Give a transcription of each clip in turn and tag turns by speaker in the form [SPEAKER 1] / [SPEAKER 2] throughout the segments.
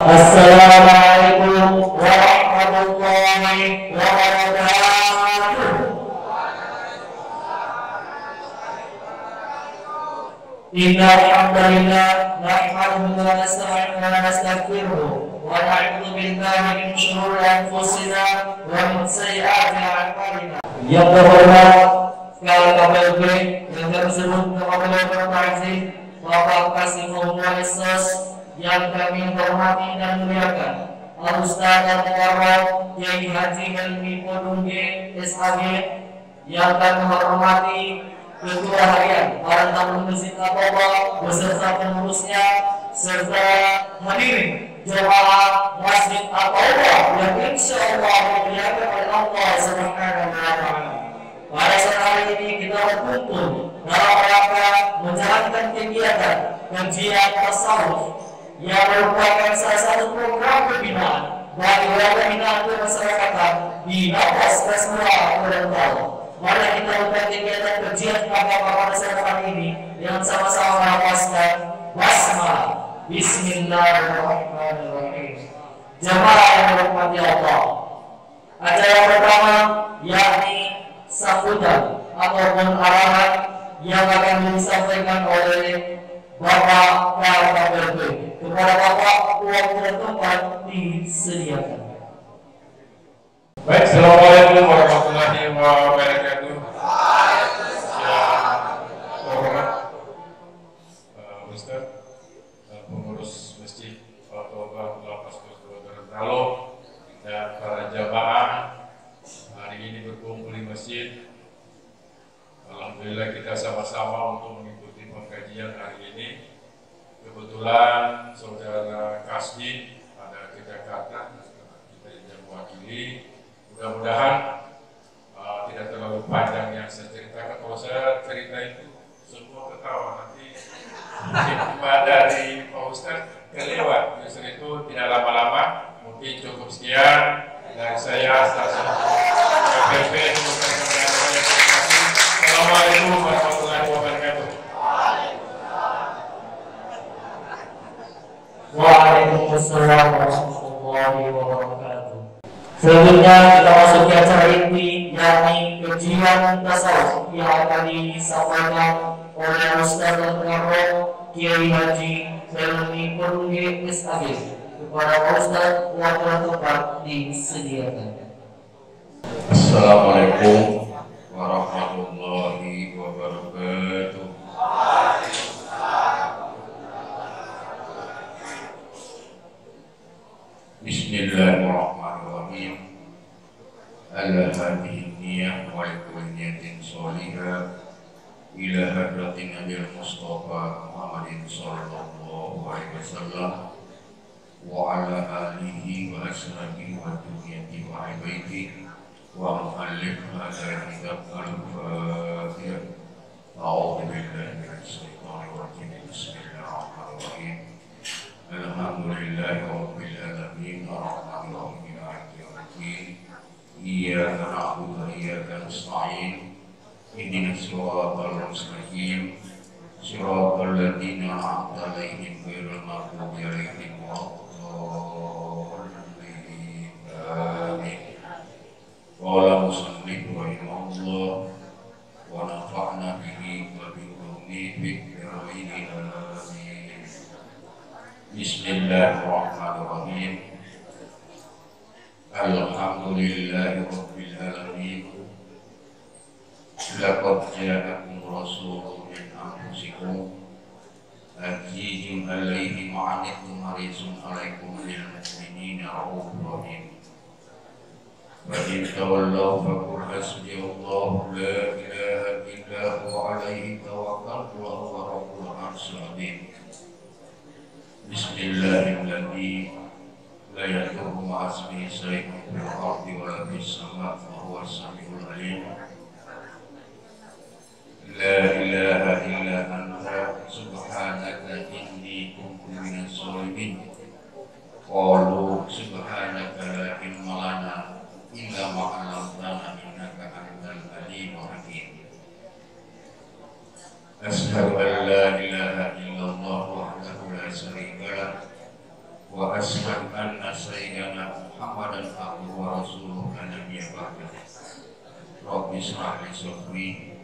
[SPEAKER 1] Assalamualaikum warahmatullahi wabarakatuh. Innal hamdalillah nahmaduhu wa nasta'inuhu wa nastaghfiruh wa na'udzu billahi min shururi anfusina wa min sayyiati a'malina. Yang terhormat KPLB yang tersebut kepada Bapak Kasimul Muazzaz yang kami hormati dan muliakan, Al-Ustaz Al-Mukarram Kiai Haji Helmi Podungge SHG, yang kami hormati Ketua Harian para tamu Masjid Al-Tawbah beserta pengurusnya serta hadirin jemaah Masjid Al-Tawbah yang insyaallah dimuliakan oleh Allah Subhanahu wa taala. Pada saat hari ini kita berkumpul dalam rangka menjalankan kegiatan kajian tasawuf yang merupakan salah satu program pembinaan bagi warga binaan kemasyarakatan di Lapas Kasmura Gorontalo. Mari kita lakukan kegiatan kajian agama pada saat hari ini dengan sama-sama melafazkan basmalah. Bismillahirrahmanirrahim. Jamaah yang dirahmati Allah, acara pertama yakni sambutan ataupun arahan yang akan disampaikan oleh Bapak KPLB. Kepada Bapak, waktu dan tempat disediakan.
[SPEAKER 2] Baik, Assalamualaikum warahmatullahi wabarakatuh. Ustaz, pengurus Masjid Al-Tawbah Lapas Gorontalo dan para jamaah hari ini berkumpul di masjid. Alhamdulillah kita sama-sama untuk mengikuti pengkajian hari ini. Kebetulan saudara Kasdi ada ke Jakarta, kita yang mewakili. Mudah-mudahan tidak terlalu panjang yang saya ceritakan. Kalau saya cerita itu semua ketawa, nanti hikmah dari Pak Ustadz kelewat. Justru itu tidak lama-lama, mungkin cukup sekian dari saya. KPLB. Assalamualaikum warahmatullahi wabarakatuh.
[SPEAKER 1] Waalaikumsalam warahmatullahi wabarakatuh. Selanjutnya kita masuk ke acara inti yakni kajian tasawuf yang akan disampaikan oleh Ustaz Al-Mukarram Kiai Haji Helmi Podungge SHG. Kepada Ustaz, waktu dan tempat disediakan.
[SPEAKER 3] Assalamualaikum warahmatullahi wabarakatuh. Bismillahirrahmanirrahim. Ala hadhihi niyyah wa likulli niyatin shalihah ila hadratin Nabil Mustafa Muhammadin sallallahu alaihi wasallam wa ala alihi wa ashabihi wa dhurriyyatihi wa ahbaitihi wa mu'allif hadha kitab al-Fatihah. A'udzu billahi minasy syaithanir rajim. Bismillahirrahmanirrahim. Alhamdulillahi rabbil alamin arrahmanir rahim maliki yaumiddin. Iyyaka na'budu wa iyyaka nasta'in. Ihdinas siratal mustaqim. Siratal ladzina an'amta 'alaihim ghairil maghdubi 'alaihim waladdallin. Amin. Qala musannif rahimahullah wa nafa'na bihi wa bi ulumihi fid dharain amin. Bismillahirrahmanirrahim. Alhamdulillahi rabbil alamin. Laqad ja'akum rasulun min anfusikum azizun 'alaihi ma 'anittum harisun 'alaikum bil mu'minina ra'ufur rahim. Wa in tawallaw faqul hasbiyallahu la ilaha illa huwa 'alaihi tawakkaltu wa huwa rabbul 'arsyil 'azim. Bismillahirrahmanirrahim. La yadurru ma'a ismihi shay'un fil ardi wa la fis samaa'i wa huwa as-sami'ul 'alim. La ilaha illa anta subhanaka inni kuntu minaz zalimin. Qalu subhanaka la ilma lana illa ma 'allamtana innaka antal alimul hakim. Asyhadu an la ilaha illallah wahdahu la syarika lah wa asyhadu anna sayyidana Muhammadan abduhu wa rasuluhu la nabiyya ba'dahu. Rabbi shrah li sadri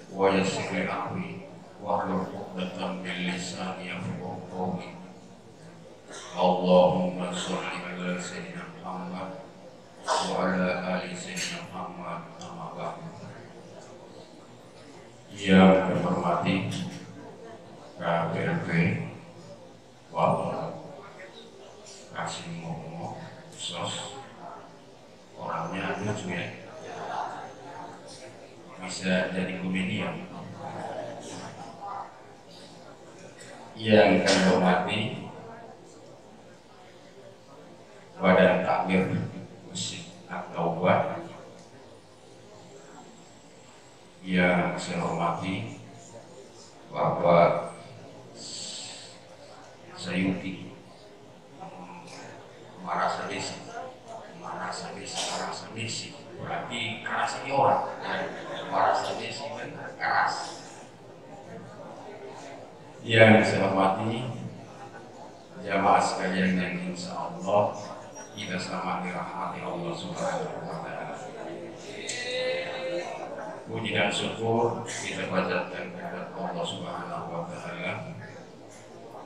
[SPEAKER 3] wa yassir li amri wahlul 'uqdatam min lisani yafqahu qawli. Allahumma shalli ala sayyidina Muhammad wa ala ali sayyidina Muhammad. Amma ba'du. Yang terhormati KPLP Bapak Kasim Momo Sos, orangnya lucu ya, bisa jadi komedian. Yang kami hormati Badan Takmir Masjid At-Taubah, yang saya hormati Bapak Sayuti Marasadesi, berarti keras ini orang, Marasadesi kan keras. Yang saya hormati jamaah sekalian yang insya Allah kita selamat dirahmati Allah Subhanahu wa Ta'ala. Puji dan syukur kita panjatkan kepada Allah Subhanahu wa Ta'ala,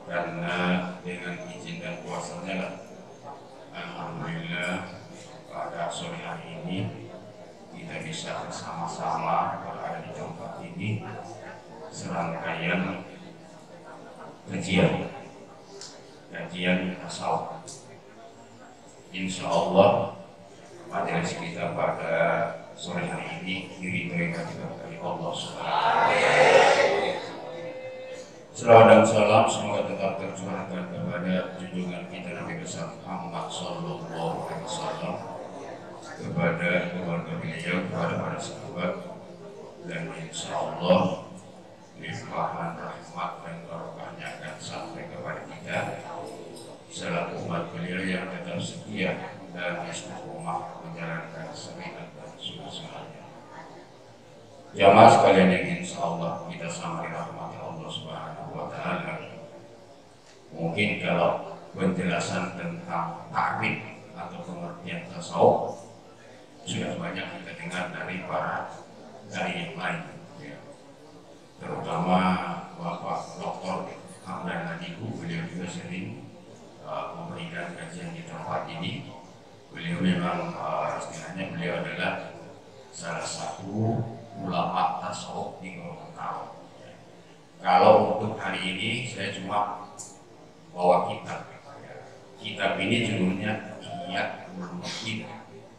[SPEAKER 3] karena dengan izin dan kuasanya lah, alhamdulillah pada sore hari ini kita bisa bersama-sama berada di tempat ini, serangkaian kajian tasawuf. Insya Allah majelis kita pada sore hari ini diridhoi oleh Allah Subhanahu wa Ta'ala. Selawat dan salam semoga tetap tercurahkan kepada junjungan kita Nabi besar Muhammad Sallallahu Alaihi Wasallam, kepada keluarga beliau, kepada para sahabat, dan insya Allah limpahan rahmat dan barokahnya akan sampai kepada kita selaku umat beliau yang tetap setia dan istiqomah menjalankan syariat dan sunnah-sunnahnya. Jamaah sekalian yang insya Allah kita sama dirahmati Allah Subhanahu wa Ta'ala. Mungkin kalau penjelasan tentang takrif atau pengertian tasawuf sudah banyak kita dengar dari para dai yang lain, ya. Terutama Bapak Dr. Hamdan Nadiku, beliau juga sering memberikan kajian di tempat ini. Beliau memang istilahnya beliau adalah salah satu ulama tasawuf di Gorontalo. Kalau untuk hari ini saya cuma bawa kitab. Kitab ini judulnya Ihya Ulumuddin,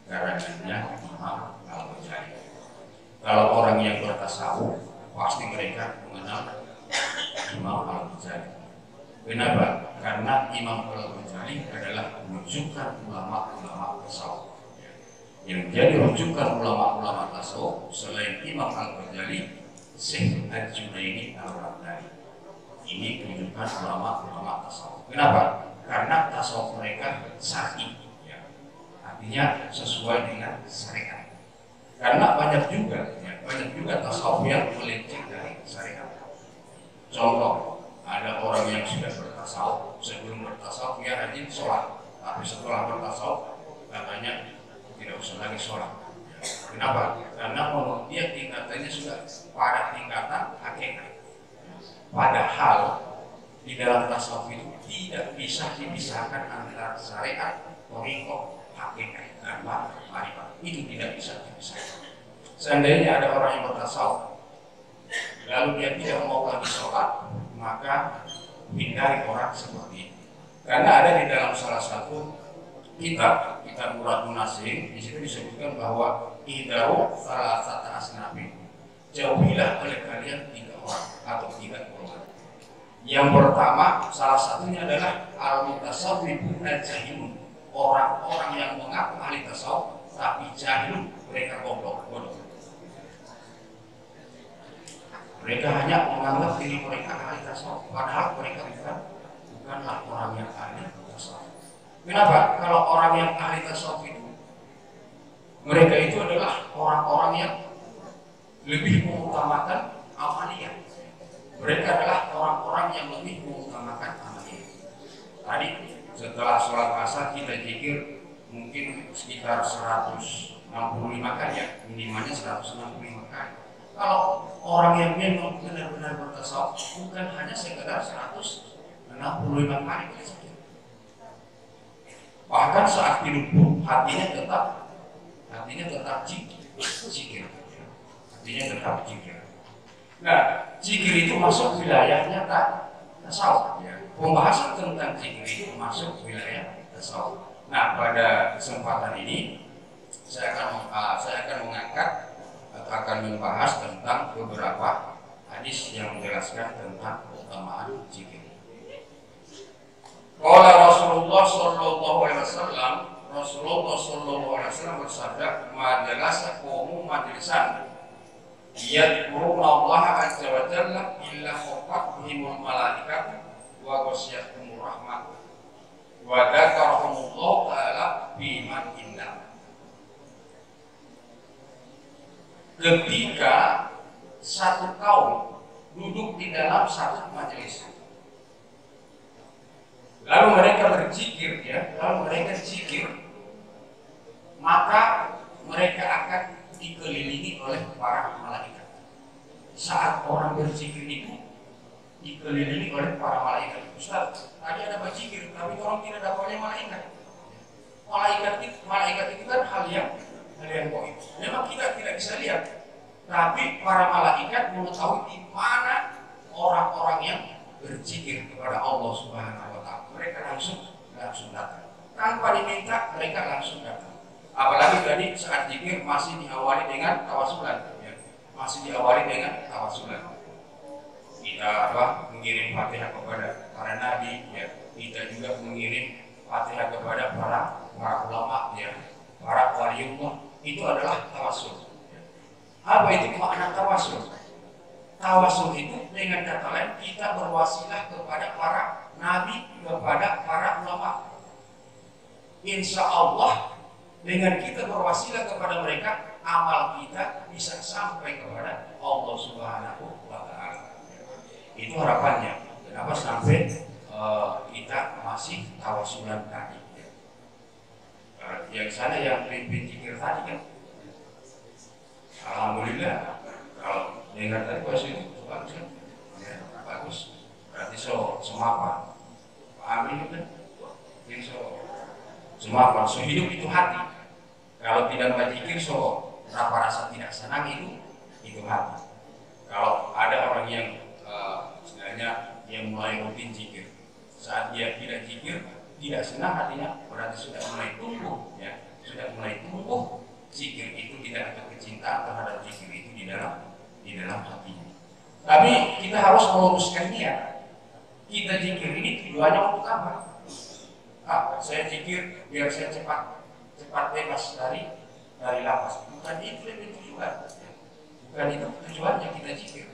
[SPEAKER 3] karangannya Imam Al-Ghazali. Kalau orang yang bertasawuf pasti mereka mengenal Imam Al-Ghazali. Kenapa? Karena Imam Al-Ghazali adalah rujukan ulama-ulama tasawuf. Yang jadi rujukan ulama-ulama tasawuf selain Imam Al-Ghazali, Syekh Al-Junaidi Al-Baghdadi. Ini rujukan ulama-ulama tasawuf. Kenapa? Karena tasawuf mereka syar'i, ya. Artinya sesuai dengan syariat. Karena banyak juga tasawuf yang melenceng dari syariat. Contoh, ada orang yang sudah bertasawuf, sebelum bertasawuf dia rajin sholat, tapi setelah bertasawuf katanya tidak usah lagi sholat. Kenapa? Karena menurut dia tingkatannya sudah pada tingkatan hakikat. Padahal di dalam tasawuf itu tidak bisa dipisahkan antara syariat, thariqah, hakikat, dan ma'rifat. Itu tidak bisa dipisahkan. Seandainya ada orang yang bertasawuf lalu dia tidak mau lagi sholat, maka hindari orang seperti ini. Karena ada di dalam salah satu kitab Muradun Nasir, di situ disebutkan bahwa idaru salah satu asnafi, jauhilah oleh kalian 3 orang atau 3 golongan. Yang pertama, salah satunya adalah al-mutasawwifun al-jahilun, orang-orang yang mengaku ahli tasawuf tapi jahilun, mereka goblok. Mereka hanya menganggap diri mereka ahli tasawuf, padahal mereka bukanlah orang yang ahli tasawuf. Kenapa? Kalau orang yang ahli tasawuf itu, mereka itu adalah orang-orang yang lebih mengutamakan amaliyah. Mereka adalah orang-orang yang lebih mengutamakan amaliyah. Tadi Setelah sholat asar kita zikir mungkin sekitar 165 kali ya, minimalnya 165 kali. Kalau orang yang memang benar-benar bertasawuf bukan hanya sekedar 165 kali berzikir. Bahkan saat hidup pun hatinya tetap zikir. Hatinya tetap zikir. Nah, zikir itu masuk wilayahnya tasawuf. Ya. Pembahasan tentang zikir itu masuk wilayah tasawuf. Nah, pada kesempatan ini saya akan mengangkat atau akan membahas tentang beberapa hadis yang menjelaskan tentang keutamaan zikir. Qala Rasulullah sallallahu alaihi wasallam, Rasulullah sallallahu alaihi wasallam bersabda, "Ma jalasa qaumun majlisan yadhkuruna Allah azza wa jalla illa khafathumul malaikat wa ghasyiyatuhumur rahmah wa dzakarahumullah ta'ala fi man indah." Ketika satu kaum duduk di dalam satu majelis, lalu mereka berzikir, maka mereka akan dikelilingi oleh para malaikat. Saat orang berzikir itu dikelilingi oleh para malaikat. Ustaz, tadi ada berzikir, tapi orang tidak dapatnya malaikat. Malaikat itu kan hal yang goib. Memang kita tidak bisa lihat, tapi para malaikat mengetahui di mana orang-orang yang berzikir kepada Allah Subhanahu wa Ta'ala. Mereka langsung datang. Tanpa diminta, mereka langsung datang. Apalagi tadi saat zikir masih diawali dengan tawasulan. Kita mengirim Fatihah kepada para nabi, ya. Kita juga mengirim Fatihah kepada para ulama, ya. Para waliullah. Itu adalah tawasul. Apa itu makna tawasul? Tawasul itu dengan kata lain kita berwasilah kepada para nabi, kepada para ulama. Insya Allah dengan kita berwasilah kepada mereka, amal kita bisa sampai kepada Allah Subhanahu wa Ta'ala. Itu harapannya. Kenapa sampai kita masih tawasulan tadi? Yang sana yang pimpin zikir tadi kan, alhamdulillah kalau dengar tadi bahasa itu bagus kan, ya, bagus. Berarti semapan. Amin kan? Semapan. Hidup itu hati. Kalau tidak berzikir rasa tidak senang itu hati. Kalau ada orang yang sebenarnya yang mulai rutin zikir, saat dia tidak zikir tidak senang hatinya, berarti sudah mulai tumbuh, ya, zikir itu tidak ada kecintaan terhadap zikir itu di dalam hatinya. Tapi kita harus meluruskan niat. Kita zikir ini tujuannya untuk apa? Saya zikir biar saya cepat bebas dari lapas. Bukan itu lebih tujuan. Bukan itu tujuannya kita zikir.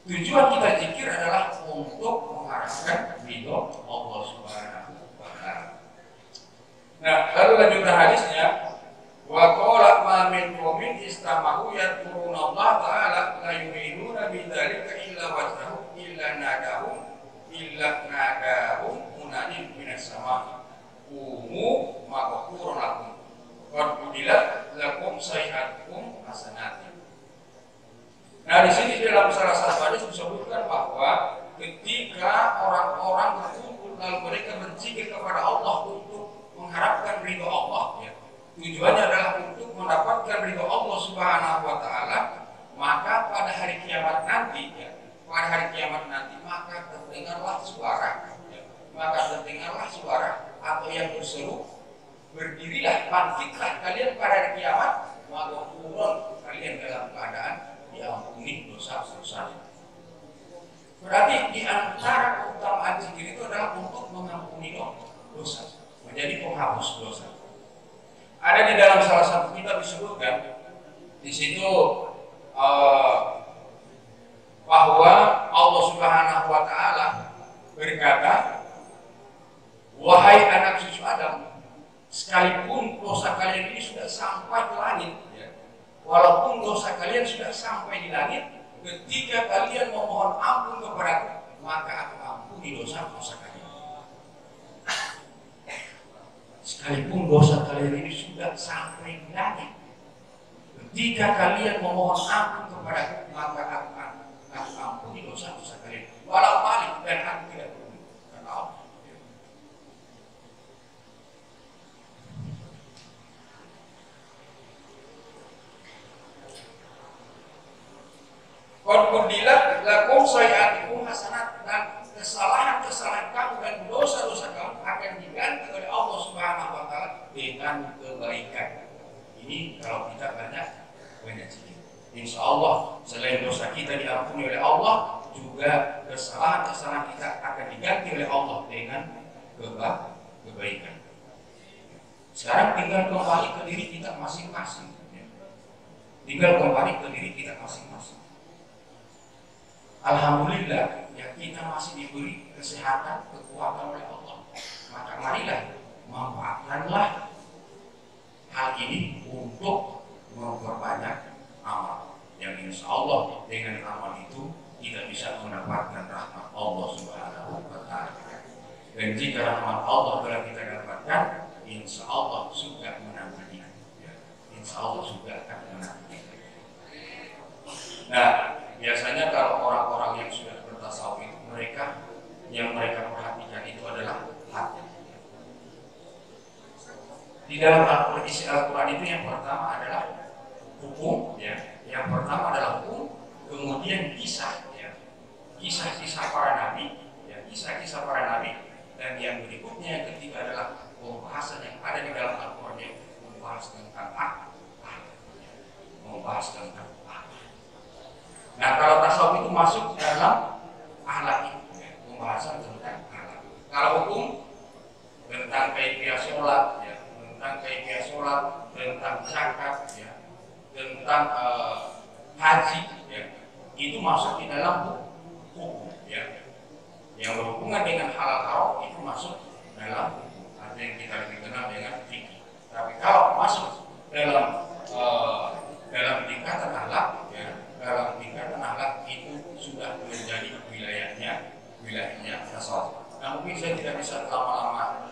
[SPEAKER 3] Tujuan kita zikir adalah untuk mengharapkan ridho Allah Subhanahu wa Ta'ala. Nah, lalu lanjutkan hadisnya. Wa qala ma min qaumin istamahu yadhkuruna Allah ta'ala la yu'minuna bidzalika illa wajhahu illa nadahum munadin minas sama umu maghfurun lakum qad udilat lakum sayi'atukum hasanati. Nah, di sini dalam salah satu hadis disebutkan bahwa ketika orang-orang berkumpul lalu mereka berzikir kepada Allah untuk mengharapkan ridho Allah, ya, tujuannya adalah untuk mendapatkan ridho Allah Subhanahu wa Ta'ala, maka pada hari kiamat nanti, ya, maka terdengarlah suara atau yang berseru, berdirilah, bangkitlah kalian pada hari kiamat, maka turun kalian dalam keadaan diampuni dosa-dosa. Berarti di antara keutamaan zikir itu adalah untuk mengampuni dosa, menjadi penghapus dosa. Ada di dalam salah satu kitab disebutkan di situ bahwa Allah Subhanahu wa Ta'ala berkata, wahai anak cucu Adam, sekalipun dosa kalian ini sudah sampai ke langit, ya, walaupun dosa kalian sudah sampai di langit, ketika kalian memohon ampun kepadaku, maka aku ampuni dosa-dosa kalian. sekalipun dosa kalian ini sudah sampai di langit, ketika kalian memohon ampun kepada aku, maka aku ampuni dosa-dosa kalian walau balik dan aku tidak peduli, kata Allah. Qad qudilat lakum sayi'atikum hasanat, dan kesalahan-kesalahan kamu dan dosa-dosa kamu akan diganti oleh Allah Subhanahu wa taala dengan kebaikan. Ini kalau kita banyak zikir. Insya Allah selain dosa kita diampuni oleh Allah, juga kesalahan-kesalahan kita akan diganti oleh Allah dengan kebaikan. Sekarang tinggal kembali ke diri kita masing-masing. Tinggal kembali ke diri kita masing-masing. Alhamdulillah ya, kita masih diberi kesehatan, kekuatan oleh Allah. Maka marilah manfaatkanlah hal ini untuk memperbanyak amal. Yang insya Allah dengan amal itu kita bisa mendapatkan rahmat Allah Subhanahu wa taala. Dan jika rahmat Allah telah kita dapatkan, insya Allah juga menangani. Insya Allah juga akan menangani. Nah, biasanya kalau orang-orang yang sudah bertasawuf itu yang mereka perhatikan itu adalah hati. Di dalam isi Al-Quran itu yang pertama adalah hukum, ya. Yang pertama adalah hukum, kemudian kisah, ya. Kisah-kisah para nabi, ya. Kisah-kisah para nabi, dan yang berikutnya yang ketiga adalah pembahasan yang ada di dalam Al-Quran yang membahas tentang Nah, kalau tasawuf itu masuk dalam akhlak itu, ya, pembahasan tentang akhlak. Kalau hukum tentang kaifiah sholat, ya, tentang zakat, ya, tentang haji, ya, itu masuk di dalam hukum, ya. Yang berhubungan dengan halal haram itu masuk dalam arti yang kita lebih kenal dengan fikih. Tapi kalau masuk dalam tingkatan akhlak, ya, dalam tingkatan akhlak itu sudah menjadi wilayahnya tasawuf. Nah, mungkin saya tidak bisa lama-lama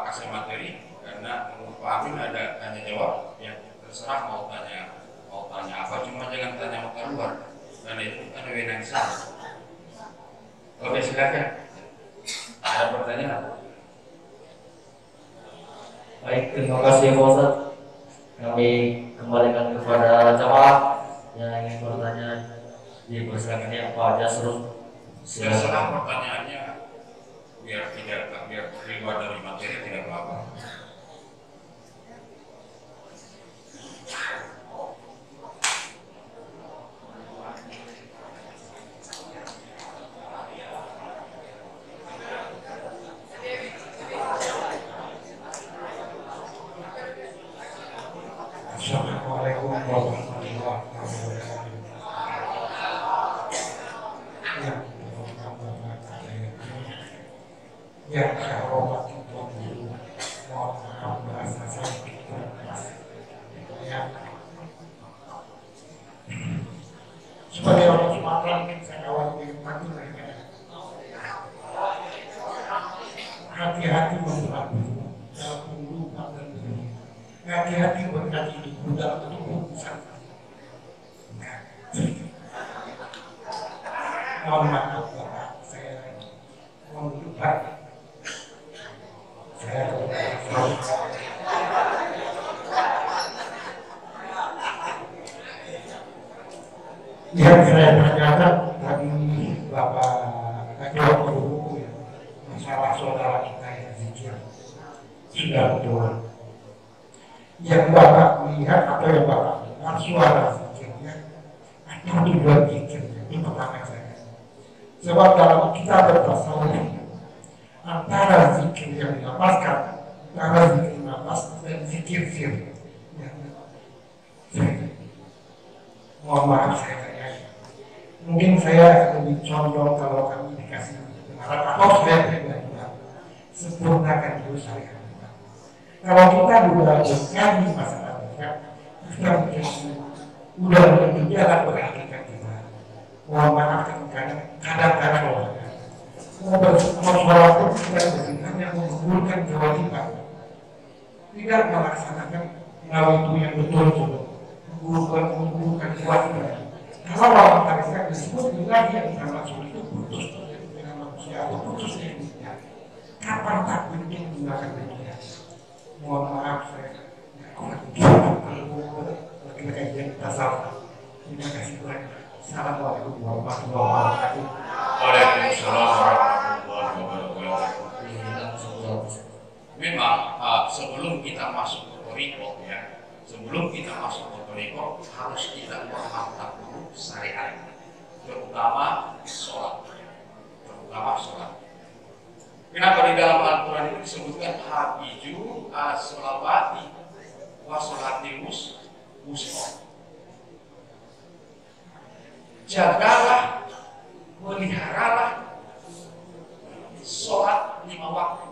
[SPEAKER 3] kasih materi karena menurut Pak Amin ada tanya jawab, ya terserah mau tanya apa, cuma jangan tanya mau keluar karena itu kan wewenang saya. Oke, silakan. Ada pertanyaan?
[SPEAKER 1] Baik, terima kasih Pak Ustaz. Kami kembalikan kepada jamaah yang ingin bertanya, dipersilakan ya Pak aja seru.
[SPEAKER 3] Silakan pertanyaannya biar keluar dari materi tidak apa-apa.
[SPEAKER 4] Assalamualaikum warahmatullahi wabarakatuh. Ya, kalau waktu itu mohon maaf bahasa saya itu ya. Sebagai orang Sumatera mungkin saya awal di mati mereka. Hati-hati membuat dalam lupa dan hati-hati berkati di gudang untuk urusan. Mohon maaf Bapak, saya mohon lupa. Yang saya tanyakan tadi Bapak Ketua Guru ya, masalah saudara kita yang zikir sudah betul. Yang Bapak lihat atau yang Bapak dengar suara zikirnya atau tujuan zikirnya, ini pertanyaan saya. Sebab dalam kita bertasawuf antara zikir yang dilapaskan, antara zikir nafas dan zikir sir. Mohon maaf saya tanya. Mungkin saya lebih condong kalau kami dikasih kebenaran atau saya pribadi sempurnakan dulu saya. Kalau kita sudah berkali masalah mereka, kita sudah menjadi alat berhakikat kita. Mohon maaf kadang-kadang mau sholat pun kita hanya mengumpulkan kewajiban, tidak melaksanakan nawaitu yang betul juga, menggugurkan kuatnya. Kalau lawan tarekat disebut bila yang termasuk itu putus dengan manusia atau putus dengan dunia. Kapan tak penting menggunakan dunia? Mohon maaf saya kurang kajian tasawuf. Terima kasih banyak. Assalamualaikum warahmatullahi wabarakatuh.
[SPEAKER 3] Waalaikumsalam warahmatullahi wabarakatuh. Memang sebelum kita masuk ke toriko ya, sebelum kita masuk ke toriko harus kita memantap dulu syariat, terutama sholat. Kenapa di dalam Al-Quran itu disebutkan habiju as-sholawati wa sholati wusta? Jagalah, peliharalah sholat 5 waktu,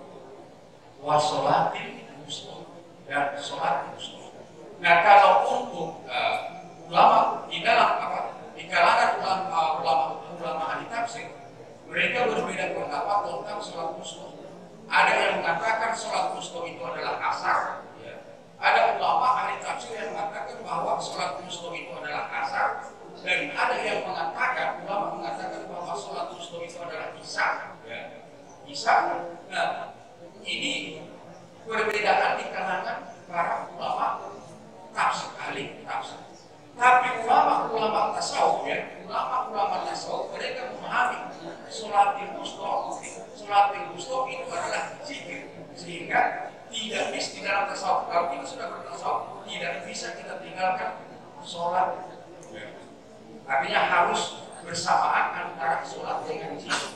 [SPEAKER 3] wa sholatil wusta, dan sholat wusta. Nah, kalau untuk ulama di dalam di kalangan ulama ahli tafsir, mereka berbeda pendapat tentang sholat wusta. Ada yang mengatakan sholat wusta itu adalah asar. Ada ulama ahli tafsir yang mengatakan bahwa sholat wusta itu adalah asar. Dan ada yang mengatakan, ulama mengatakan bahwa sholat wusta itu adalah isya. Isya. Nah, ini perbedaan di kalangan para ulama tafsir, ahli tafsir. Tapi ulama tasawuf ulama tasawuf mereka memahami sholat wusta itu adalah zikir, sehingga tidak bisa di dalam tasawuf. Kalau kita sudah bertasawuf, tidak bisa kita tinggalkan sholat. Artinya harus bersamaan antara sholat dengan zikir.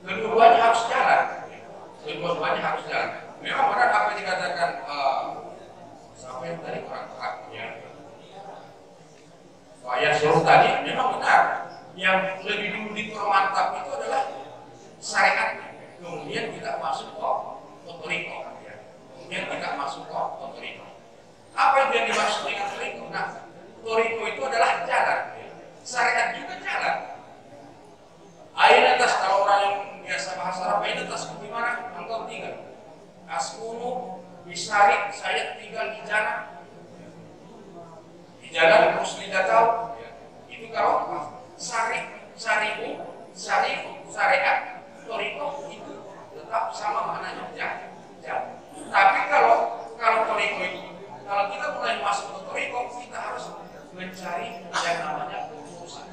[SPEAKER 3] Kedua-duanya harus jalan. Memang benar apa yang dikatakan siapa yang tadi orang Arab ya. Ayat suruh tadi memang benar. Yang lebih dulu dipermantap itu adalah syariat. Kemudian kita masuk ke toriko. Apa yang dimaksud dengan toriko? Nah, toriko itu adalah jalan. Syariat juga jalan. Aina tas, kalau orang yang biasa bahasa Arab, aina tas bagaimana? Engkau tinggal. Askunu bisarik, saya tinggal di jalan. Di jalan terus tidak tahu. Itu kalau syariat, toriko itu tetap sama maknanya jalan. Tapi kalau toriko itu, kalau kita mulai masuk ke toriko, kita harus mencari yang namanya urusan.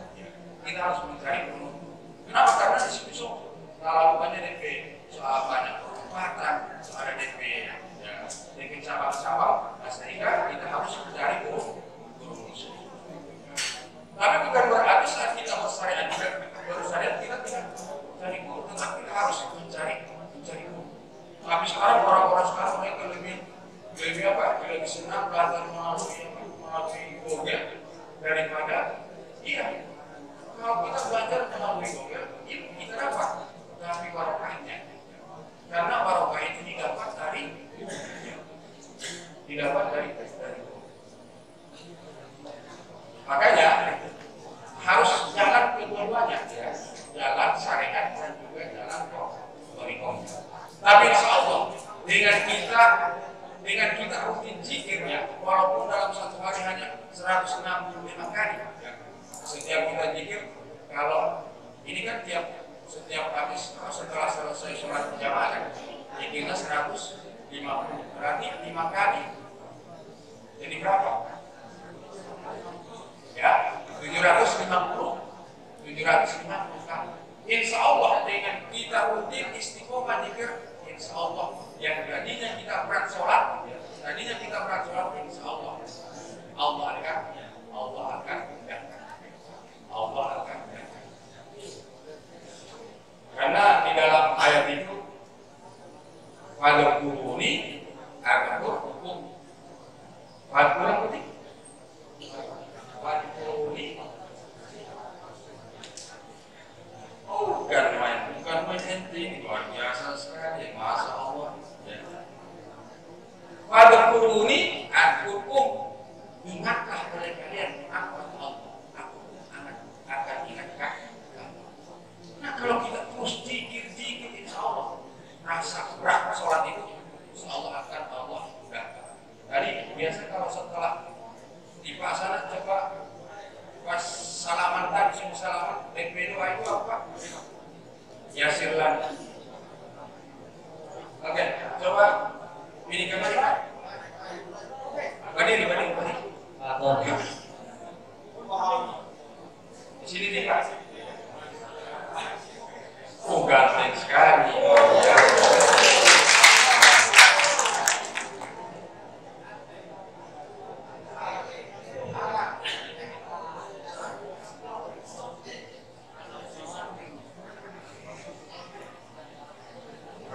[SPEAKER 3] Kita harus mencari urusan. Kenapa? Karena di situ kalau banyak DP, soal banyak perempatan, ada DP cabang-cabang, nah sehingga kita harus mencari urusan. Tapi bukan berarti saat kita bersyariat kita tidak mencari guru, tetapi kita harus mencari guru. Tapi sekarang orang-orang sekarang mereka lebih senang belajar melalui Google daripada kalau kita belajar melalui Google itu kita dapat, tapi barokahnya karena barokah itu didapat dari makanya harus jalan kedua-duanya ya, jalan syariat dan juga jalan toriko. Tapi insya Allah dengan kita rutin zikirnya, walaupun dalam satu hari hanya 165 kali ya. Setiap kita zikir, kalau ini kan setiap habis setelah selesai sholat berjamaah kan zikirnya 150, berarti 5 kali jadi berapa? Ya 750 kali. Insya Allah dengan kita rutin istiqomah zikir, insya Allah yang tadinya kita berat sholat, insya Allah Allah akan karena di dalam ayat itu pada kuruni akan berhukum pada kurang penting pada kuruni bukan main penting, luar biasa sekali, Masya Allah ya. Pada kuruni hukum, ingatlah oleh kalian apa aku akan ingatkan kamu. Nah kalau kita terus dikit insya Allah rasa berat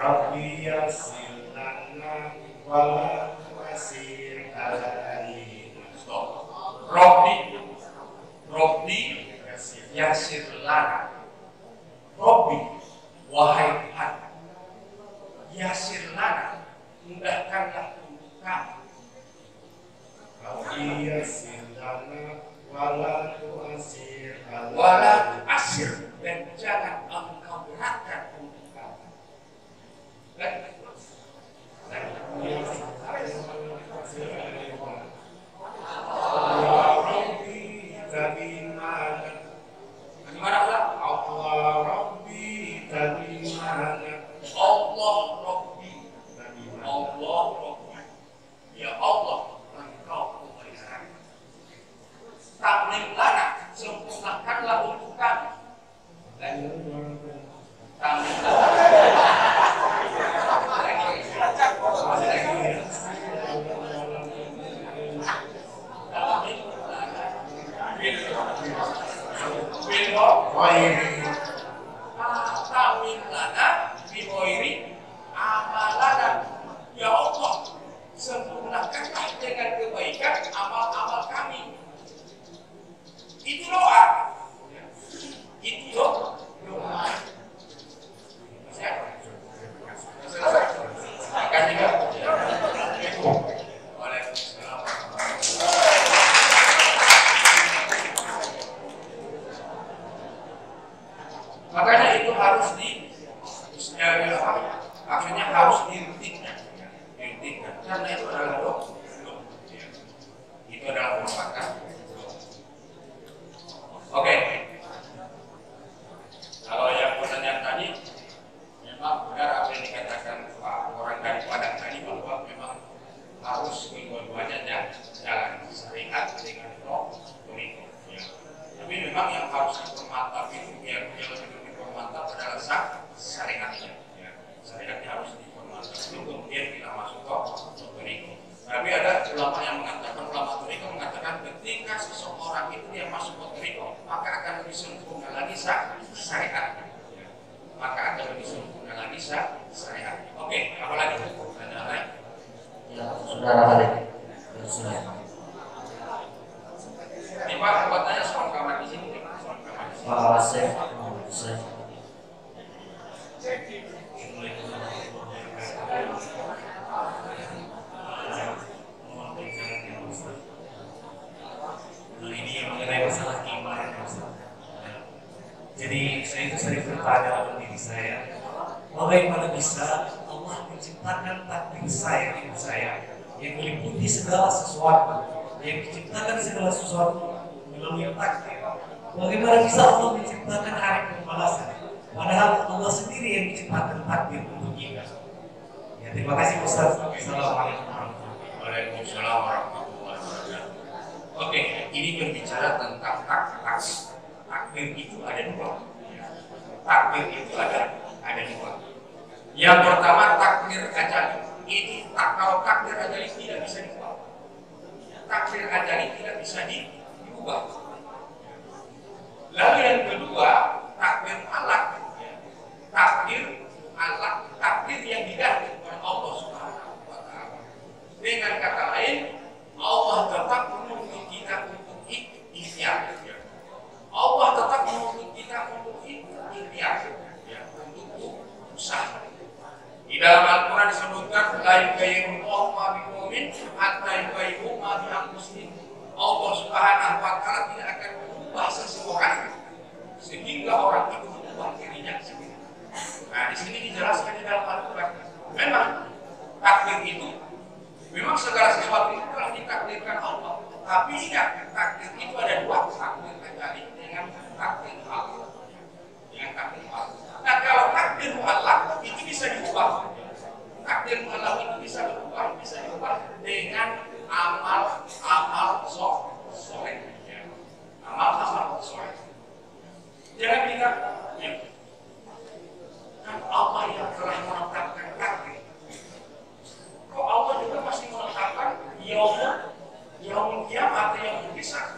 [SPEAKER 5] Rabbi yassir lana wala tu'assir alaina.
[SPEAKER 3] Stop. Rabbi yassir lana. Rabbi, wahai Tuhan, yassir lana, mudahkanlah untuk kami.
[SPEAKER 5] Rabbi yassir lana wala tu'assir alaina.
[SPEAKER 3] Wala tu'assir, dan jangan engkau beratkan untuk kami. Gimana ulang?
[SPEAKER 5] Allah Rabbi tadi mana?
[SPEAKER 3] Allah Rabbi, Allah Rabbi, ya Allah, engkau memelihara. Tamlim lana, sempurnakanlah untuk kami. Tamlim Tamin lana bihoiri amalana. Ya Allah, sempurnakanlah dengan kebaikan amal-amal kami. Itu doa. Itu doa. Makanya itu harus maksudnya harus dihentikan, karena itu adalah doa. Itu adalah merupakan. Oke. Kalau yang pertanyaan tadi, memang benar apa yang dikatakan Pak orang dari Padang tadi, bahwa memang harus kedua-duanya jalan syariat dengan roh. Tapi memang yang harus dipermantap itu, yang lebih dipermantap adalah syariatnya. Syariatnya harus dipermantap itu, kemudian kita masuk ke toriko. Tapi ada ulama yang mengatakan, ulama toriko mengatakan ketika seseorang itu dia masuk ke toriko, maka akan lebih sempurna lagi syariatnya. Maka akan lebih sempurna lagi syariatnya. Oke, apa lagi? Pertanyaan lain?
[SPEAKER 1] Ya, saudara balik.
[SPEAKER 3] Ini Pak, buatnya soal kamar di sini.
[SPEAKER 1] Pak Asep,
[SPEAKER 6] ini mengenai masalah iman. Jadi saya itu sering bertanya dalam diri saya, bagaimana bisa Allah menciptakan takdir saya, hidup saya, yang meliputi segala sesuatu, yang menciptakan segala sesuatu melalui takdir. Bagaimana bisa Allah menciptakan hari pembalasan, padahal Allah sendiri yang menciptakan takdir untuk kita. Ya, terima kasih Ustaz. Assalamualaikum warahmatullahi wabarakatuh.
[SPEAKER 3] Waalaikumsalam warahmatullahi wabarakatuh. Oke, ini berbicara tentang takdir. Takdir itu ada dua. Takdir itu ada dua. Yang pertama takdir ajali. Itu kalau takdir ajali tidak bisa diubah. Takdir ajali tidak bisa diubah. Lalu yang kedua, takdir Allah. Takdir Allah, takdir yang diganti oleh Allah Subhanahu wa taala. Dengan kata lain, Allah tetap menuntut kita untuk ikhtiar. Allah tetap menuntut kita untuk ikhtiar, untuk usaha. Di dalam Al-Quran disebutkan, la yughayyiru ma biqaumin hatta yughayyiru ma bi anfusihim. Allah Subhanahu wa taala tidak akan mengubah seseorang sehingga orang itu mengubah dirinya sendiri. Nah, di sini dijelaskan di dalam Al-Quran. Memang takdir itu, memang segala sesuatu itu telah ditakdirkan Allah. Tapi ingat, takdir itu ada dua, takdir ajali dengan takdir Allah. Dengan takdir Allah. Nah, kalau takdir Allah itu bisa diubah. Takdir Allah itu bisa diubah dengan amal soleh. Amal soleh. Jangan kita, kan Allah yang telah menetapkan takdir. Kok Allah juga masih menetapkan yaumul kiamat atau yaumul hisab,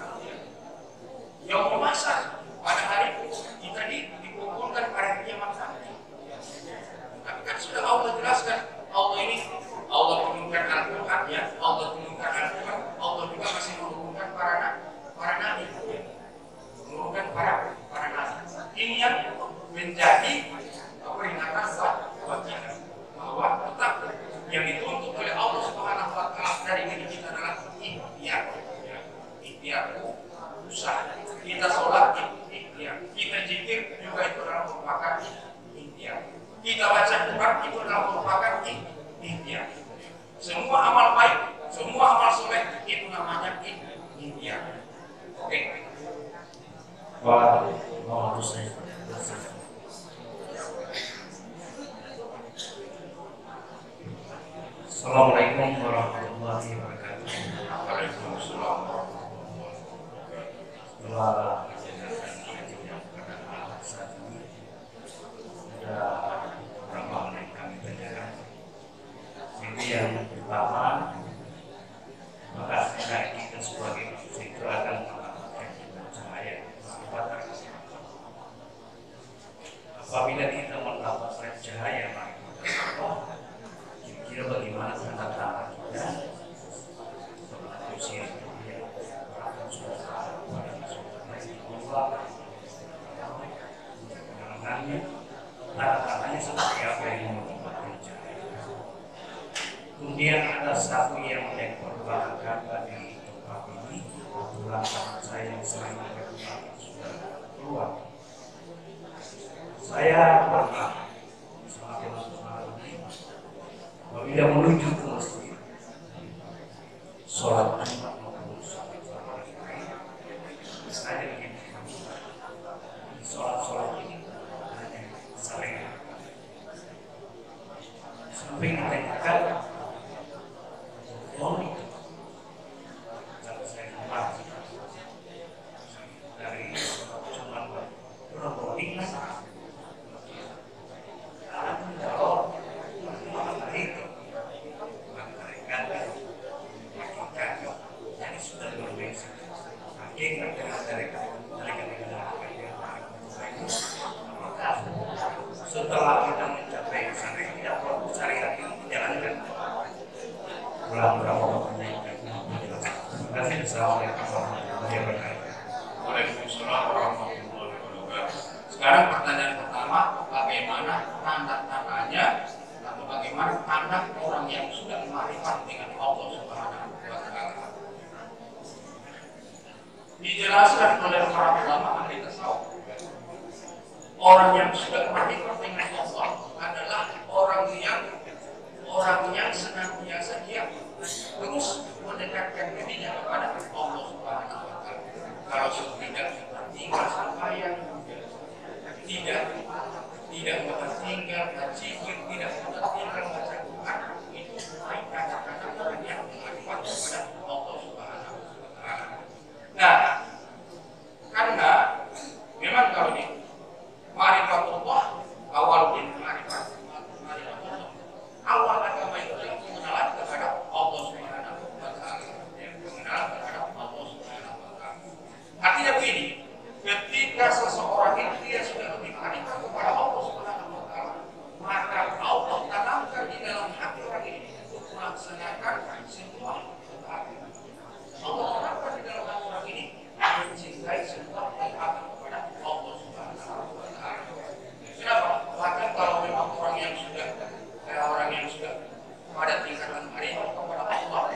[SPEAKER 3] yaumul mahsyar, pada hari kita dikumpulkan pada kiamat nanti. Tapi kan sudah Allah depan itu adalah merupakan ikhtiar. Semua amal baik, semua amal soleh itu namanya ikhtiar. Oke.
[SPEAKER 6] Wah, mau saya. Assalamualaikum warahmatullahi wabarakatuh.
[SPEAKER 3] Waalaikumsalam warahmatullahi wabarakatuh.
[SPEAKER 6] Setelah menjalankan kajian pada malam saat ini, ada beberapa hal yang kami tanyakan. Ini yang pertama, maka kita sebagai manusia itu akan mendapatkan cahaya kehidupan. Apabila kita mendapatkan cahaya Allah, kira-kira bagaimana tanda-tanda kita manusia itu yang sudah tanda-tandanya seperti apa yang mendapatkan cahaya. Kemudian ada satu yang memperbahagiakan bagi tempat ini, kebetulan teman saya yang sering berkenalan sudah keluar. Saya pernah apabila menuju ke masjid, sholat Jumat maupun sholat saya begini, sholat ini hanya sering sampai ditanyakan kalau saya kembali dari cuma berobrolin setelah kita mencapai sana tidak perlu cari lagi menjalankan berapa terima kasih. Assalamualaikum warahmatullahi wabarakatuh.
[SPEAKER 3] Waalaikumsalam warahmatullahi wabarakatuh. Sekarang pertanyaan pertama, bagaimana tanda-tandanya atau bagaimana tanda orang yang sudah ma'rifat dengan Allah Subhanahu wa Ta'ala? Dijelaskan oleh para ulama ahli tasawuf. Orang yang sudah ma'rifat dengan Allah adalah orang yang senantiasa dia terus mendekatkan dirinya kepada Allah Subhanahu wa Ta'ala. Kalau tidak tinggal sembahyang, tidak tinggal berzikir, tidak tinggal baca Quran, itu kata-kata orang yang ma'rifat kepada Allah Subhanahu wa Ta'ala. Nah, karena memang kalau ini ma'rifatullah awal din ma'rifatullah. Awal agama itu adalah pengenalan kepada Allah Subhanahu wa Ta'ala. Pengenalan kepada Allah Subhanahu wa Ta'ala. Artinya begini, ketika seseorang itu dia sudah lebih ma'rifat kepada Allah Subhanahu wa Ta'ala, maka Allah tanamkan di dalam hati orang ini untuk melaksanakan semua ketaatan. Allah tanamkan di dalam hati orang ini mencintai semua ketaatan kepada Allah Subhanahu wa Ta'ala. Kenapa? Maka kalau memang orang yang sudah pada tingkatan ma'rifat kepada Allah,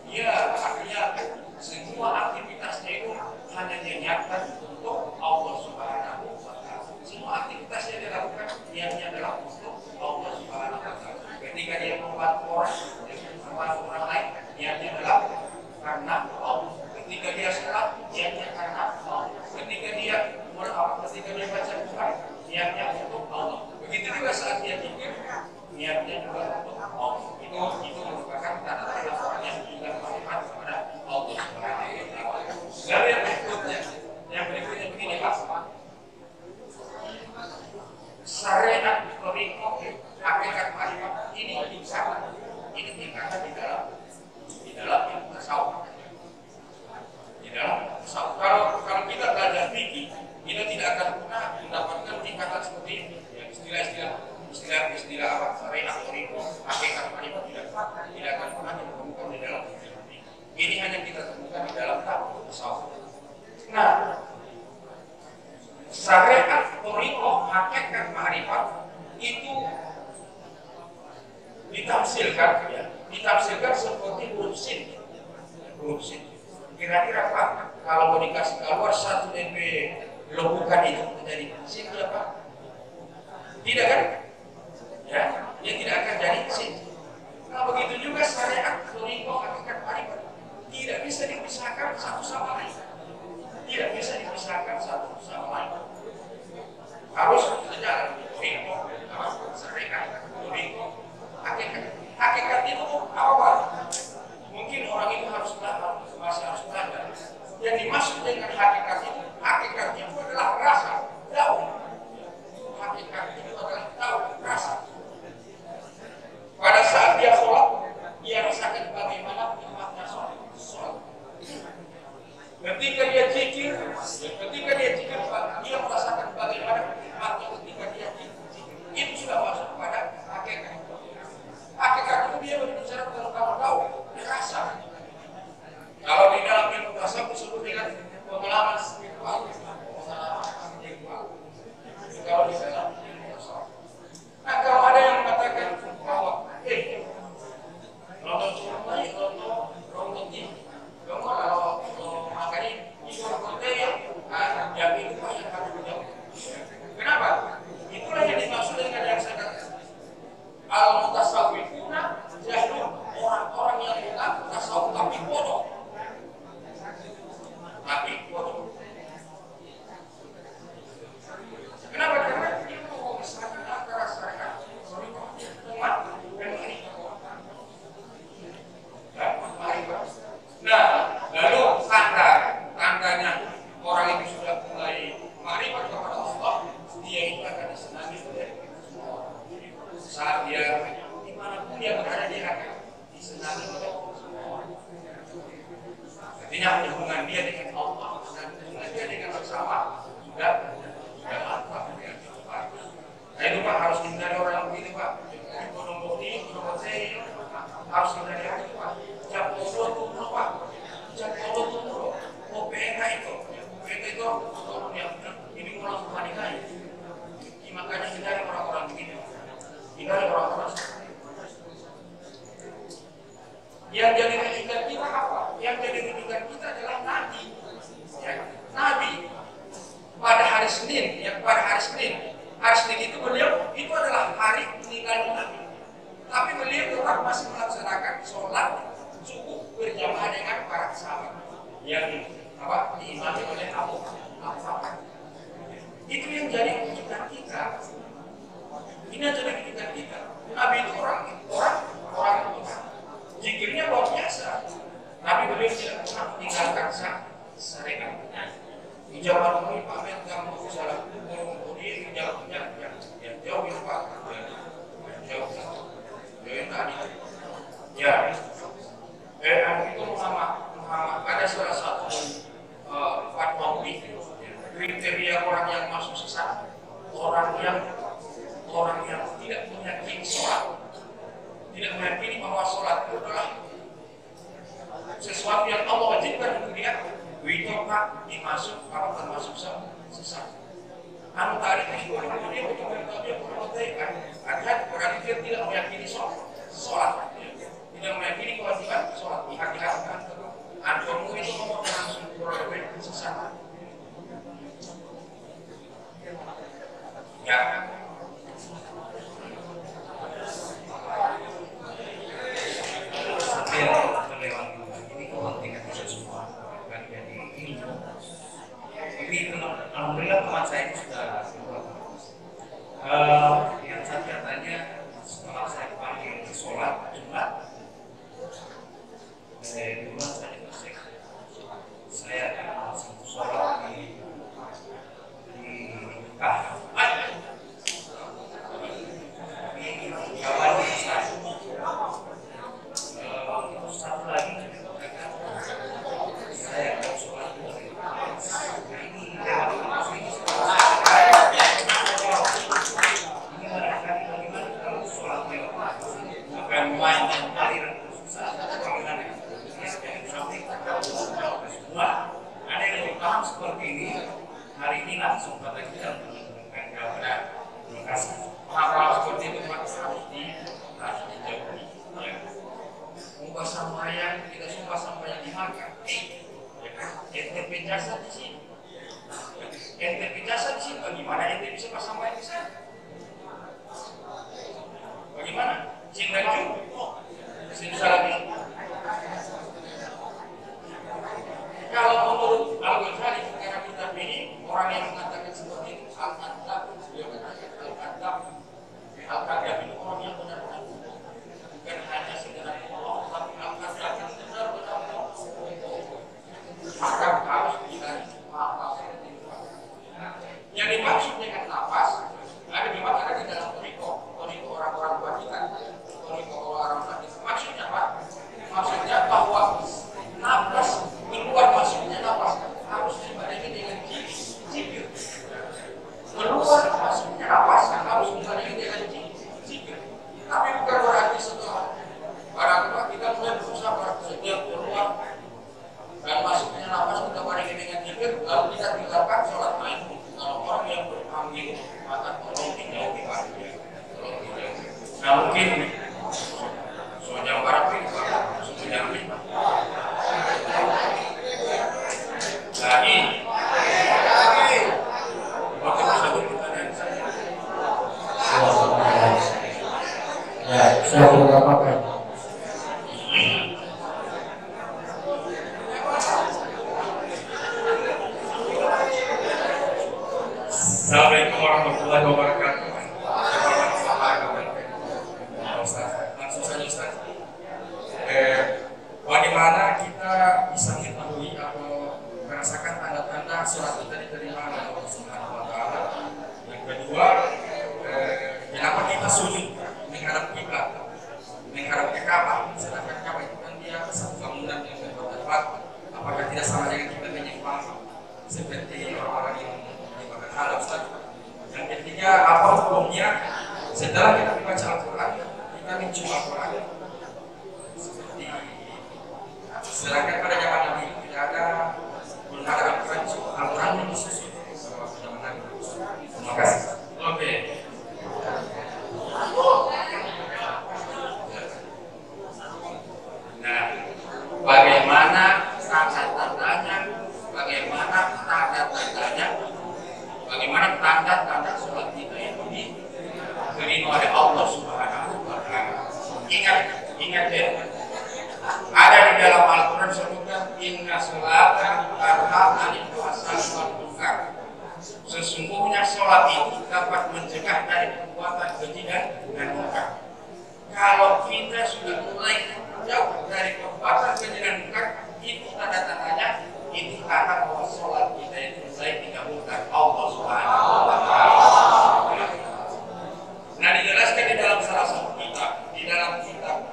[SPEAKER 3] ya artinya semua aktivitasnya itu hanya diniatkan untuk Allah Subhanahu wa Ta'ala. Semua aktivitasnya dilakukan niatnya adalah untuk Allah Subhanahu wa Ta'ala. Ketika dia membantu orang lain, niatnya adalah karena Allah. Ketika dia sholat, niatnya karena Allah. Ketika dia baca Quran, niatnya untuk Allah. Begitu juga saat dia zikir, niatnya juga untuk Allah. Itu merupakan tanda-tanda orang yang juga ma'rifat kepada Allah Subhanahu wa Ta'ala. Lalu yang berikutnya begini Pak. Syariat berikut hakikat ma'rifat ini tingkatan di dalam tasawuf. Di dalam tasawuf. Kalau kita belajar fikih, kita tidak akan pernah mendapatkan tingkatan seperti ini. Istilah apa? Syariat berikut hakikat ma'rifat tidak akan pernah ditemukan di dalam fikih. Ini hanya kita temukan di dalam tasawuf. Nah, syariat berikut hakikat ma'rifat itu ditafsirkan seperti huruf sin. Kira-kira Pak, kalau mau dikasih keluar satu DP lobukan itu menjadi sin apa? Tidak kan? ya, dia tidak akan jadi sin. Nah begitu juga syariat toriko hakikat marifat tidak bisa dipisahkan satu sama lain, tidak bisa dipisahkan satu sama lain. Harus sejalan toriko, syariat toriko hakikat. Hakikat itu apa? Mungkin orang itu harus belajar, masih harus belajar. Yang dimaksud dengan hakikat itu adalah rasa, tahu. Hakikat itu adalah tahu, rasa. Pada saat dia sholat, dia rasakan bagaimana nikmatnya sholat. Ketika dia zikir, dia merasakan bagaimana nikmatnya ketika dia zikir. Itu sudah masuk pada hakikat. Hakikat itu dia berbicara tentang tahu, rasa. Kalau di dalam ilmu tasawuf disebut dengan pengalaman spiritual. Kalau di dalam ilmu tasawuf. Nah, kalau ada yang mengatakan bahwa nonton survei, nonton TV, kalau makanya itu konten yang itu yang harus dijawab. Kenapa? Itulah yang dimaksud dengan yang saya katakan. Al-mutasawwifuna jahlun, orang-orang yang mengaku tasawuf tapi bodoh. Kenapa? Karena dia mau memisahkan antara syariat, umat dan marifat. Nah, lalu tandanya orang itu sudah mulai marifat kepada Allah, dia itu akan disenangi oleh saat dia dimanapun dia berada di akan disenangi oleh Allah. Artinya hubungan dia dengan Allah dan hubungan dia dengan sesama sudah mantap. Nah itu Pak harus dihindari orang begini Pak. Ekonomi ini, harus dihindari orang Pak. Japodo itu Pak. Japodo itu OPK itu. OPK itu yang ini orang Tuhan ini. Makanya hindari orang-orang begini. Hindari orang-orang yang jadi rujukan kita apa? Yang jadi rujukan kita adalah Nabi. Ya, Nabi pada hari Senin, hari Senin itu beliau itu adalah hari meninggalnya Nabi. Tapi beliau tetap masih melaksanakan sholat subuh berjamaah dengan para sahabat yang diimami oleh Abu Bakar. Itu yang jadi rujukan kita. Ini yang jadi rujukan kita. Nabi itu orang Tuhan. Zikirnya luar biasa. Tapi beliau tidak pernah meninggalkan syariat. Di zaman ini pamer kamu salah ngomong ini jawabnya jauh ya Pak. Jauh tadi. Ya. Itu Muhammad ada salah satu fatwa kriteria orang yang masuk sesat, orang yang tidak meyakini sholat. Tidak meyakini bahwa sholat itu adalah sesuatu yang Allah wajibkan untuk dia, itu Pak termasuk sesat. Anu tadi itu dia betul-betul berarti dia tidak meyakini sholat, tidak meyakini kewajiban sholat. Hati-hati antum itu ngomong langsung beroleh sesat. Ya. gimana? Cinta juga. Simsalabim. Kalau menurut Al-Ghazali sekarang kitab ini orang yang mengatakan seperti itu Al-Kadab, dia mengatakan Al-Kadab. Al-Kadab itu orang yang benar-benar bukan hanya sekedar bohong, tapi Al-Kadab yang benar-benar maka harus dicari nafas. Yang dimaksud dengan nafas ada memang ada di dalam toriko orang-orang Vatikan, toriko orang Vatikan. Maksudnya apa? Maksudnya bahwa nafas keluar masuknya nafas harus dibarengi dengan zikir. Keluar masuknya nafas harus dibarengi dengan zikir. Tapi bukan berarti setelah barang kita mulai berusaha setiap keluar dan masuknya nafas kita barengi dengan zikir, lalu kita tinggalkan sholat lain. Kalau orang yang berambil maka tolong dijauhi bahagia. Nah mungkin soalnya barang ini semuanya ini lagi maka satu pertanyaan saya.
[SPEAKER 4] Ya, saya tidak apa-apa.
[SPEAKER 2] Assalamualaikum warahmatullahi wabarakatuh. Langsung saja Ustaz. Bagaimana kita bisa mengetahui atau merasakan tanda-tanda surat kita diterima oleh Allah Subhanahu wa Ta'ala? Yang kedua, kenapa kita sulit menghadap kiblat, menghadap ke Ka'bah? Sedangkan Ka'bah itu kan dia satu bangunan yang bertempat. Apakah tidak sama dengan kita menyimpang seperti orang-orang yang menyimpan halal, Ustaz? Yang ketiga, apa hukumnya setelah kita membaca Al-Quran, kita mencium Al-Quran? Sedangkan pada zaman Nabi tidak ada, belum ada Al-Quran yang disusun. Terima kasih. Oke. Nah, bagaimana tanda-tandanya? Bagaimana tanda-tanda sholat kita itu diterima oleh Allah Subhanahu wa Ta'ala? Ingat ya. Ada di dalam Al-Quran sebutkan inna sholata tanha 'anil fahsya'i wal munkar. Sesungguhnya sholat itu dapat mencegah dari perbuatan keji dan munkar. Kalau kita sudah mulai jauh dari perbuatan keji dan munkar, itu tanda-tandanya itu tanda bahwa sholat kita itu mulai dikabulkan Allah Subhanahu wa Ta'ala. Nah, dijelaskan di dalam salah satu kitab, di dalam kitab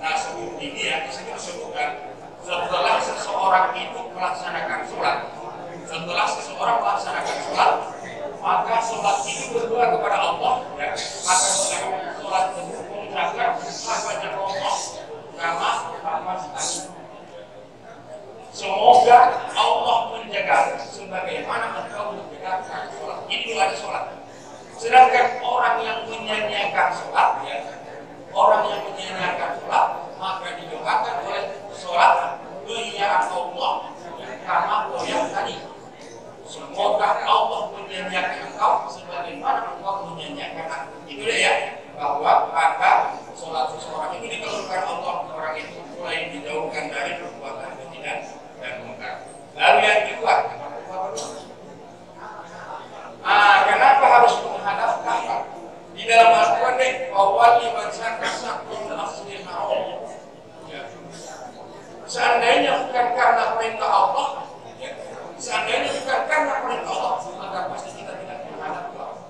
[SPEAKER 2] Nasrul ini yang disebutkan setelah seseorang itu melaksanakan sholat, maka sholat itu berdoa kepada Allah, ya. Maka sholat itu mengucapkan hafazah Allah nama semoga Allah menjaga sebagaimana engkau menjaga sholat. Itu ada sholat. Sedangkan orang yang menyanyiakan sholat, ya, maka didoakan oleh sholat dunia Allah karena yang tadi. Semoga Allah menyanyiakan engkau sebagaimana engkau menyanyiakan aku. Itu dia ya, bahwa maka sholat seseorang itu dikabulkan Allah, orang itu mulai dijauhkan dari perbuatan keji dan munkar. Lalu yang kedua, kenapa harus menghadap Ka'bah? Di dalam Al-Quran deh, awalnya baca sakun asli Allah. Seandainya bukan karena perintah Allah, maka pasti kita tidak menghadap Ka'bah.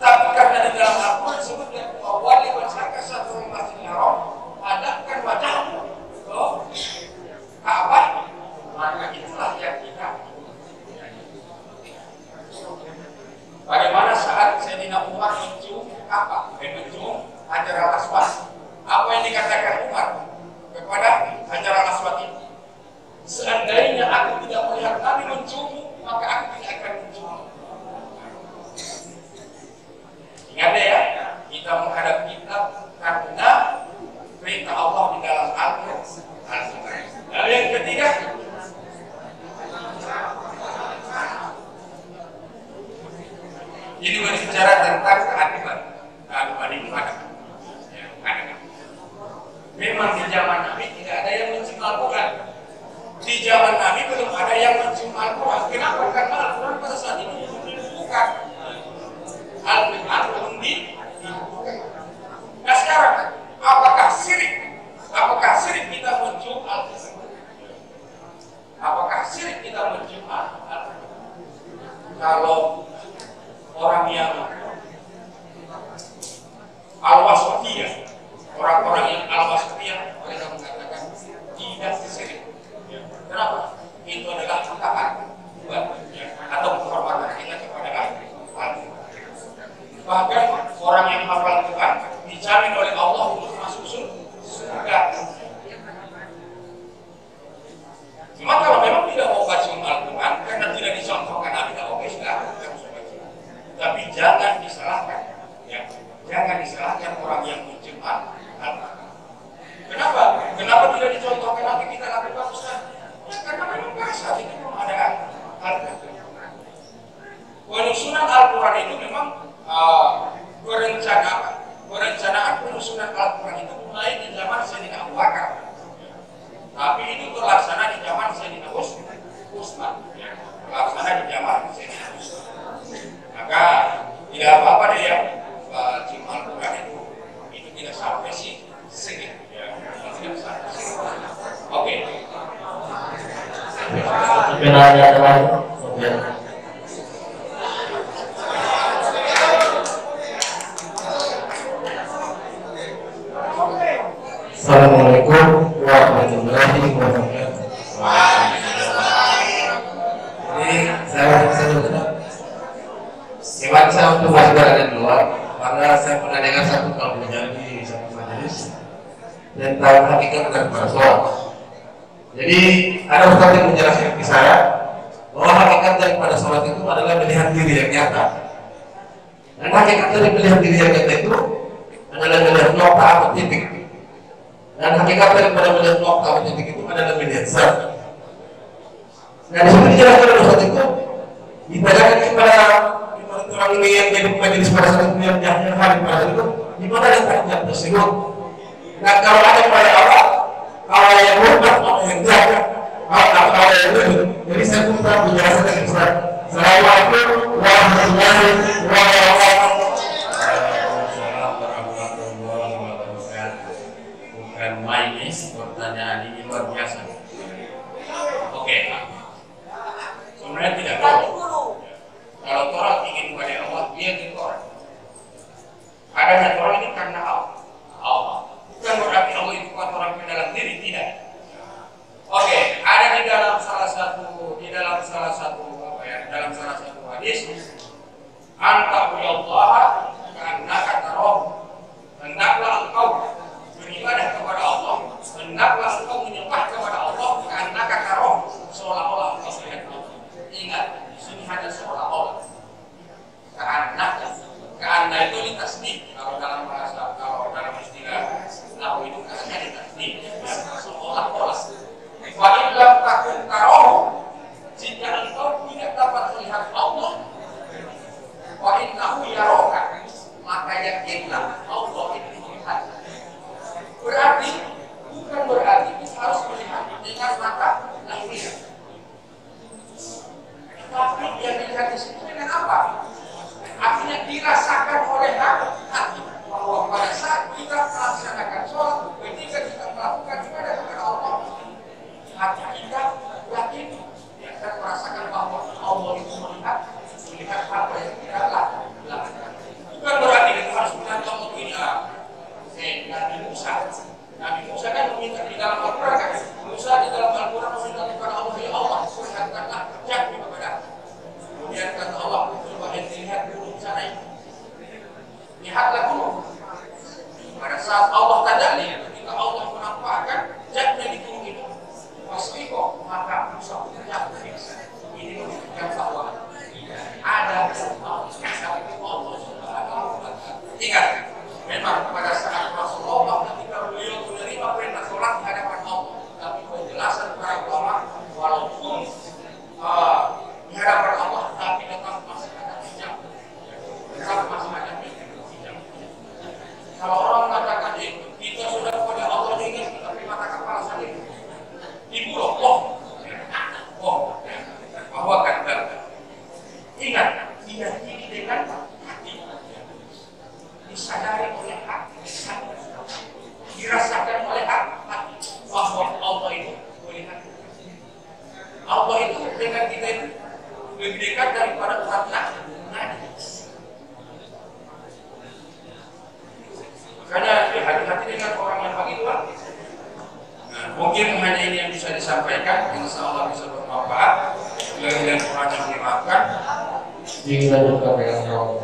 [SPEAKER 2] Tapi karena di dalam Al-Quran sebutkan awalnya baca sakun asli Allah, hadapkan wajahmu ke Ka'bah, maka itulah yang kita. Bagaimana saat Sayyidina Umar mencium Ka'bah, mencium Hajar al-Aswad? Apa yang dikatakan Umar kepada Hajar al-Aswad itu? Seandainya aku tidak melihat Nabi menciummu, maka aku tidak akan menciummu. Ingat ya, kita menghadap kitab karena perintah Allah di dalam Al-Quran. Lalu yang ketiga, ini berbicara tentang keadilan. Keadilan itu ada
[SPEAKER 3] yang mencium Al-Quran. Kenapa? Karena Al-Quran pada saat itu belum dibuka. Al-Quran belum dibuka. Nah sekarang, apakah syirik? Apakah syirik kita mencium Al-Quran? Apakah syirik kita mencium Al-Quran? Kalau orang yang al-wasatiyah, orang-orang yang al-wasatiyah, mereka mengatakan tidak syirik. Kenapa? Itu adalah taat atau penghormatan kita kepada Allah. Bahkan orang yang hafal Quran dijamin oleh Allah untuk masuk surga. Cuma kalau memang tidak mau baca Al-Quran karena tidak dicontohkan Nabi, tidak oke silahkan. Tapi jangan disalahkan, ya. Jangan disalahkan orang yang mencium Al-Quran. Kenapa? Kenapa tidak dicontohkan Nabi kita lakukan Ustaz? Ya, karena memang bahasa itu belum ada Al-Quran. Penyusunan Al-Quran itu memang perencanaan penyusunan Al-Quran itu mulai di zaman Sayyidina Abu Bakar. Tapi itu terlaksana di zaman Sayyidina Utsman. Terlaksana di zaman Sayyidina Utsman. Maka tidak apa-apa deh ya, cium Al-Quran itu tidak sampai syirik. Tidak sampai syirik. Oke.
[SPEAKER 1] Sebenarnya teman. Assalamualaikum warahmatullahi wabarakatuh. Ini saya hemat saya untuk masuk dari luar karena saya pernah dengar satu kajian di satu majelis tentang hakikat daripada sholat. Jadi ada ustaz yang menjelaskan ke saya bahwa hakikat daripada sholat itu adalah melihat diri yang nyata. Dan hakikat dari melihat diri yang nyata itu adalah melihat nokta atau titik. Dan hakikat daripada melihat nokta atau titik itu adalah melihat zat. Nah disitu dijelaskan oleh ustaz itu ditanyakan kepada orang ini yang jadi majelis pada saat itu yang jahil hari pada saat itu gimana letaknya tersebut. Nah kalau ada pada Allah yang hormat, Allah yang jaga, Allah yang lebih. Jadi saya pun telah menjelaskan dengan Ustaz. Assalamualaikum warahmatullahi wabarakatuh.
[SPEAKER 3] Waalaikumsalam warahmatullahi wabarakatuh. Bukan main ini, pertanyaan ini luar biasa. Oke. Sebenarnya tidak tahu. Kalau orang ingin kepada Allah, dia ingin orang. Adanya orang ini karena Allah. Bukan berarti Allah itu kuat orang ke dalam diri, tidak. Oke, ada di dalam salah satu hadis, anta Allah ka'annaka tarahu. Hendaklah engkau beribadah kepada Allah, hendaklah engkau menyembah kepada Allah ka'annaka tarahu, seolah-olah engkau melihat Allah. Ingat, di sini hanya seolah-olah. Ka'anna itu litasdid, kalau dalam istilah Nahu itu katanya litasdid, seolah-olah. Wa illam takun tarahu, jika engkau tidak dapat melihat Allah, wa innahu yaraka, maka yakinlah Allah itu melihat. Berarti bukan berarti kita harus melihat dengan mata lahir. Tapi yang dilihat di situ dengan apa? Artinya dirasakan oleh hati bahwa pada saat kita melaksanakan sholat, ketika kita melakukan ibadah kepada Allah, hati kita yakin dan merasakan bahwa Allah itu melihat apa yang kita lakukan. Bukan berarti kita harus melihat Allah ini. Nabi Musa kan meminta di dalam Al-Quran kan? Musa di dalam Al-Quran meminta kepada Allah, ya Allah, perlihatkanlah wajahmu kepada aku. Kemudian kata Allah, coba lihat gunung sana itu. Lihatlah gunung. Pada saat Allah tajalli, ketika Allah menampakkan jatnya di gunung itu, wasfiko, maka Musa jatuh biasa. Ini menunjukkan bahwa ada Allah Subhanahu wa Ta'ala. Ingat, memang pada saat Rasulullah ketika beliau menerima perintah sholat di hadapan Allah, tapi penjelasan para ulama, walaupun di hadapan Allah, tapi tetap masih ada hijab. Tetap masih ada hijab. Kalau orang mengatakan kita sudah kepada Allah ingin, tapi mata kepala saja dibunuh. dirasakan oleh hati bahwa Allah itu melihat. Allah itu dengan kita itu lebih dekat daripada urat nadi. Makanya hati-hati dengan orang yang begitu. Nah, mungkin hanya ini yang bisa disampaikan. Insya Allah bisa bermanfaat. Mudah-mudahan Quran yang dimaafkan.
[SPEAKER 1] Jika juga dengan